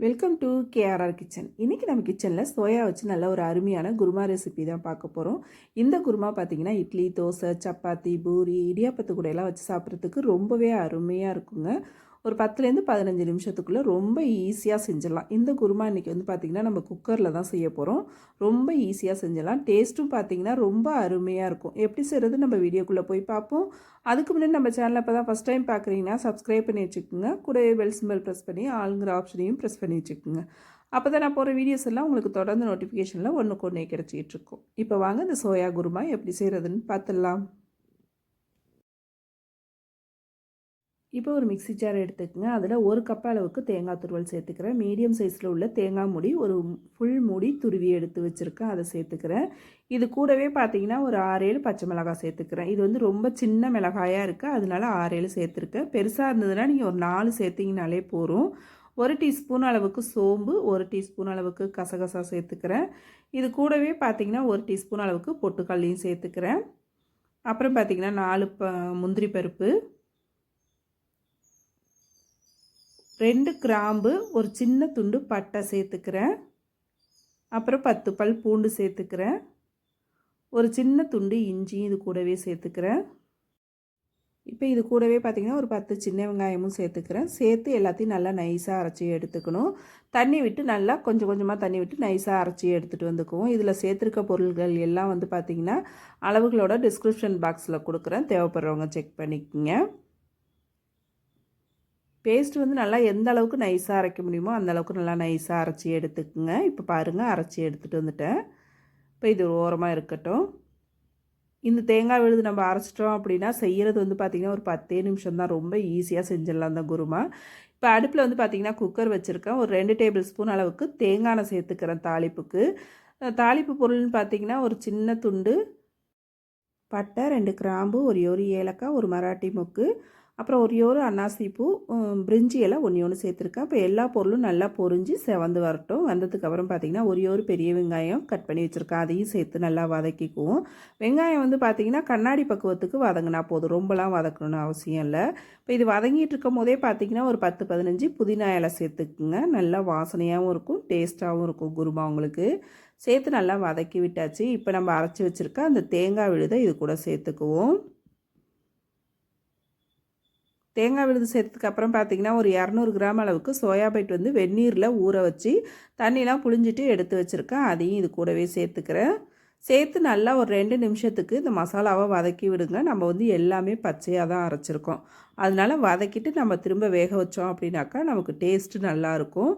Welcome to KRR kitchen. இன்றைக்கி நம்ம கிச்சனில் சோயா வச்சு நல்ல ஒரு அருமையான குருமா ரெசிபி தான் பார்க்க போகிறோம். இந்த குருமா பார்த்திங்கன்னா இட்லி, தோசை, சப்பாத்தி, பூரி, இடியாப்பத்து கூடையெல்லாம் வச்சு சாப்பிட்றதுக்கு ரொம்பவே அருமையாக இருக்குங்க. ஒரு 10லேருந்து 15 நிமிஷத்துக்குள்ளே ரொம்ப ஈஸியாக செஞ்சிடலாம். இந்த குருமா இன்றைக்கி வந்து பார்த்திங்கன்னா நம்ம குக்கரில் தான் செய்ய போகிறோம். ரொம்ப ஈஸியாக செஞ்சிடலாம். டேஸ்ட்டும் பார்த்திங்கன்னா ரொம்ப அருமையாக இருக்கும். எப்படி செய்கிறது நம்ம வீடியோக்குள்ளே போய் பார்ப்போம். அதுக்கு முன்னாடி நம்ம சேனலை இப்போ தான் ஃபஸ்ட் டைம் பார்க்குறீங்கன்னா சப்ஸ்கிரைப் பண்ணி வச்சுக்கோங்க. கூடவே பெல் சிம்பல் ப்ரெஸ் பண்ணி ஆளுங்கிற ஆப்ஷனையும் ப்ரெஸ் பண்ணி வச்சுக்கோங்க. அப்போ தான் நான் போகிற வீடியோஸ் எல்லாம் உங்களுக்கு தொடர்ந்து நோட்டிஃபிகேஷனில் ஒன்றுக்கு ஒன்றே கிடச்சிக்கிட்டு இருக்கும். இப்போ வாங்க இந்த சோயா குருமா எப்படி செய்கிறதுன்னு பார்த்துடலாம். இப்போ ஒரு மிக்ஸி ஜார் எடுத்துக்கங்க. அதில் 1 கப் அளவுக்கு தேங்காய் துருவல் சேர்த்துக்கிறேன். மீடியம் சைஸில் உள்ள தேங்காய் மூடி ஒரு ஃபுல் மூடி துருவி எடுத்து வச்சுருக்கேன், அதை சேர்த்துக்கிறேன். இது கூடவே பார்த்தீங்கன்னா ஒரு 6-7 பச்சை மிளகாய் சேர்த்துக்கிறேன். இது வந்து ரொம்ப சின்ன மிளகாயாக இருக்குது, அதனால 6-7 சேர்த்துருக்கேன். பெருசாக இருந்ததுன்னா நீங்கள் ஒரு 4 சேர்த்திங்கனாலே போதும். 1 டீஸ்பூன் அளவுக்கு சோம்பு, 1 டீஸ்பூன் அளவுக்கு கசகசா சேர்த்துக்கிறேன். இது கூடவே பார்த்தீங்கன்னா 1 டீஸ்பூன் அளவுக்கு பொட்டுக்கல்லையும் சேர்த்துக்கிறேன். அப்புறம் பார்த்தீங்கன்னா 4 முந்திரி பருப்பு, 2 கிராம்பு, ஒரு சின்ன துண்டு பட்டை சேர்த்துக்கிறேன். அப்புறம் 10 பல் பூண்டு சேர்த்துக்கிறேன். ஒரு சின்ன துண்டு இஞ்சி இது கூடவே சேர்த்துக்கிறேன். இப்போ இது கூடவே பார்த்திங்கன்னா ஒரு 10 சின்ன வெங்காயமும் சேர்த்துக்கிறேன். சேர்த்து எல்லாத்தையும் நல்லா நைஸாக அரைச்சி எடுத்துக்கணும். தண்ணி விட்டு நல்லா கொஞ்சம் கொஞ்சமாக தண்ணி விட்டு நைஸாக அரைச்சி எடுத்துகிட்டு வந்துக்குவோம். இதில் சேர்த்துருக்க பொருள்கள் எல்லாம் வந்து பார்த்திங்கன்னா அளவுகளோட டிஸ்கிரிப்ஷன் பாக்ஸில் கொடுக்குறேன், தேவைப்படுறவங்க செக் பண்ணிக்கோங்க. பேஸ்ட் வந்து நல்லா எந்த அளவுக்கு நைஸாக அரைக்க முடியுமோ அந்த அளவுக்கு நல்லா நைஸாக அரைச்சி எடுத்துக்குங்க. இப்போ பாருங்கள், அரைச்சி எடுத்துகிட்டு வந்துட்டேன். இப்போ இது ஓரமாக இருக்கட்டும். இந்த தேங்காய் விழுது நம்ம அரைச்சிட்டோம் அப்படின்னா செய்கிறது வந்து பார்த்திங்கன்னா ஒரு 10 நிமிஷம் தான். ரொம்ப ஈஸியாக செஞ்சிடலாம் அந்த குருமா. இப்போ அடுப்பில் வந்து பார்த்திங்கன்னா குக்கர் வச்சுருக்கேன். ஒரு 2 டேபிள் ஸ்பூன் அளவுக்கு தேங்காய் எண்ணெய் சேர்த்துக்கிறேன் தாளிப்புக்கு. தாளிப்பு பொருள்னு பார்த்திங்கன்னா ஒரு சின்ன துண்டு பட்டை, 2 கிராம்பு, ஒரு ஏலக்காய், ஒரு மராட்டி மொக்கு, அப்புறம் ஒரு அன்னாசிப்பூ, பிரிஞ்சி இலை ஒன்று சேர்த்துருக்கேன். இப்போ எல்லா பொருளும் நல்லா பொரிஞ்சு செவந்து வரட்டும். வந்ததுக்கப்புறம் பார்த்திங்கன்னா ஒரு பெரிய வெங்காயம் கட் பண்ணி வச்சுருக்கேன், அதையும் சேர்த்து நல்லா வதக்கிக்குவோம். வெங்காயம் வந்து பார்த்திங்கன்னா கண்ணாடி பக்குவத்துக்கு வதங்கினா போதும், ரொம்பலாம் வதக்கணும்னு அவசியம் இல்லை. இப்போ இது வதங்கிட்டு இருக்கும் போதே பார்த்திங்கன்னா ஒரு 10-15 புதினா இலை சேர்த்துக்குங்க. நல்லா வாசனையாகவும் இருக்கும், டேஸ்ட்டாகவும் இருக்கும் குருமா உங்களுக்கு. சேர்த்து நல்லா வதக்கி விட்டாச்சு. இப்போ நம்ம அரைச்சி வச்சுருக்க அந்த தேங்காய் விழுதை இது கூட சேர்த்துக்குவோம். தேங்காய் விழுது சேர்த்ததுக்கு அப்புறம் பார்த்திங்கன்னா ஒரு 200 கிராம் அளவுக்கு சோயா பைட் வந்து வெந்நீரில் ஊற வச்சு தண்ணிலாம் புழிஞ்சிட்டு எடுத்து வச்சுருக்கேன், அதையும் இது கூடவே சேர்த்துக்கிறேன். சேர்த்து நல்லா ஒரு 2 நிமிஷத்துக்கு இந்த மசாலாவை வதக்கி விடுங்க. நம்ம வந்து எல்லாமே பச்சையாக தான் அரைச்சிருக்கோம், அதனால் வதக்கிட்டு நம்ம திரும்ப வேக வச்சோம் அப்படின்னாக்கா நமக்கு டேஸ்ட்டு நல்லாயிருக்கும்.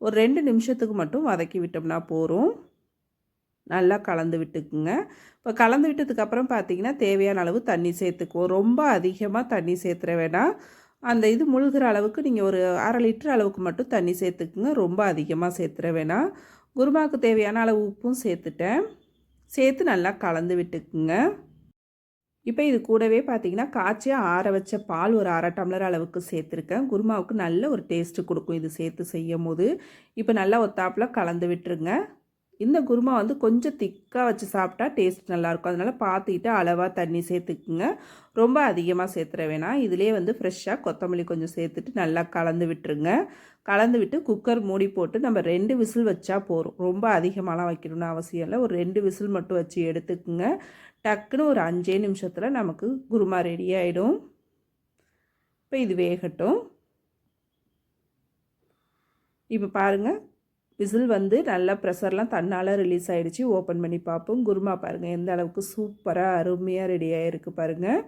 ஒரு 2 நிமிஷத்துக்கு மட்டும் வதக்கி விட்டோம்னா போதும். நல்லா கலந்து விட்டுக்குங்க. இப்போ கலந்து விட்டதுக்கப்புறம் பார்த்திங்கன்னா தேவையான அளவு தண்ணி சேர்த்துக்குவோம். ரொம்ப அதிகமாக தண்ணி சேர்த்துற வேண்டாம். அந்த இது முழுகிற அளவுக்கு நீங்கள் ஒரு 1/2 லிட்டர் அளவுக்கு மட்டும் தண்ணி சேர்த்துக்குங்க. ரொம்ப அதிகமாக சேர்த்துற வேணாம். குருமாவுக்கு தேவையான அளவு உப்பும் சேர்த்துட்டேன். சேர்த்து நல்லா கலந்து விட்டுக்குங்க. இப்போ இது கூடவே பார்த்திங்கன்னா காய்ச்சி ஆற வச்ச பால் ஒரு 1/2 டம்ளர் அளவுக்கு சேர்த்துருக்கேன். குருமாவுக்கு நல்ல ஒரு டேஸ்ட்டு கொடுக்கும் இது சேர்த்து செய்யும் போது. இப்போ நல்லா ஒத்தாப்பில் கலந்து விட்டுருங்க. இந்த குருமா வந்து கொஞ்சம் திக்காக வச்சு சாப்பிட்டா டேஸ்ட் நல்லாயிருக்கும், அதனால் பார்த்துக்கிட்டு அளவாக தண்ணி சேர்த்துக்குங்க. ரொம்ப அதிகமாக சேர்த்துற வேணாம். இதிலே வந்து ஃப்ரெஷ்ஷாக கொத்தமல்லி கொஞ்சம் சேர்த்துட்டு நல்லா கலந்து விட்டுருங்க. கலந்து விட்டு குக்கர் மூடி போட்டு நம்ம 2 விசில் வச்சா போதும். ரொம்ப அதிகமாகலாம் வைக்கணும்னு அவசியம் இல்லை. ஒரு 2 விசில் மட்டும் வச்சு எடுத்துக்குங்க. டக்குன்னு ஒரு 5 நிமிஷத்தில் நமக்கு குருமா ரெடி ஆகிடும். இப்போ இது வேகட்டும். இப்போ பாருங்கள், விசில் வந்து நல்லா ப்ரெஷர்லாம் தன்னால் ரிலீஸ் ஆகிடுச்சு. ஓப்பன் பண்ணி பார்ப்போம். குருமா பாருங்கள் எந்த அளவுக்கு சூப்பராக அருமையாக ரெடி ஆகிருக்கு பாருங்கள்.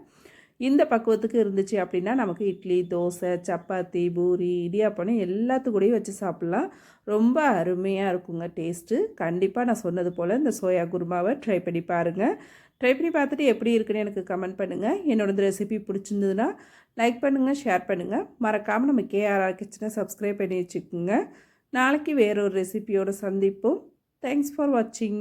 இந்த பக்குவத்துக்கு இருந்துச்சு அப்படின்னா நமக்கு இட்லி, தோசை, சப்பாத்தி, பூரி, இடியாப்பம் எல்லாத்துக்கூடையும் வச்சு சாப்பிட்லாம். ரொம்ப அருமையாக இருக்குங்க டேஸ்ட்டு. கண்டிப்பாக நான் சொன்னது போல் இந்த சோயா குருமாவை ட்ரை பண்ணி பாருங்கள். ட்ரை பண்ணி பார்த்துட்டு எப்படி இருக்குன்னு எனக்கு கமெண்ட் பண்ணுங்கள். என்னோடய ரெசிபி பிடிச்சிருந்ததுன்னா லைக் பண்ணுங்கள், ஷேர் பண்ணுங்கள். மறக்காமல் நம்ம கேஆர்ஆர் கிச்சனை சப்ஸ்கிரைப் பண்ணி வச்சுக்கோங்க. நாளைக்கு வேறொரு ரெசிபியோடு சந்திப்போம். தேங்க்ஸ் ஃபார் வாட்சிங்.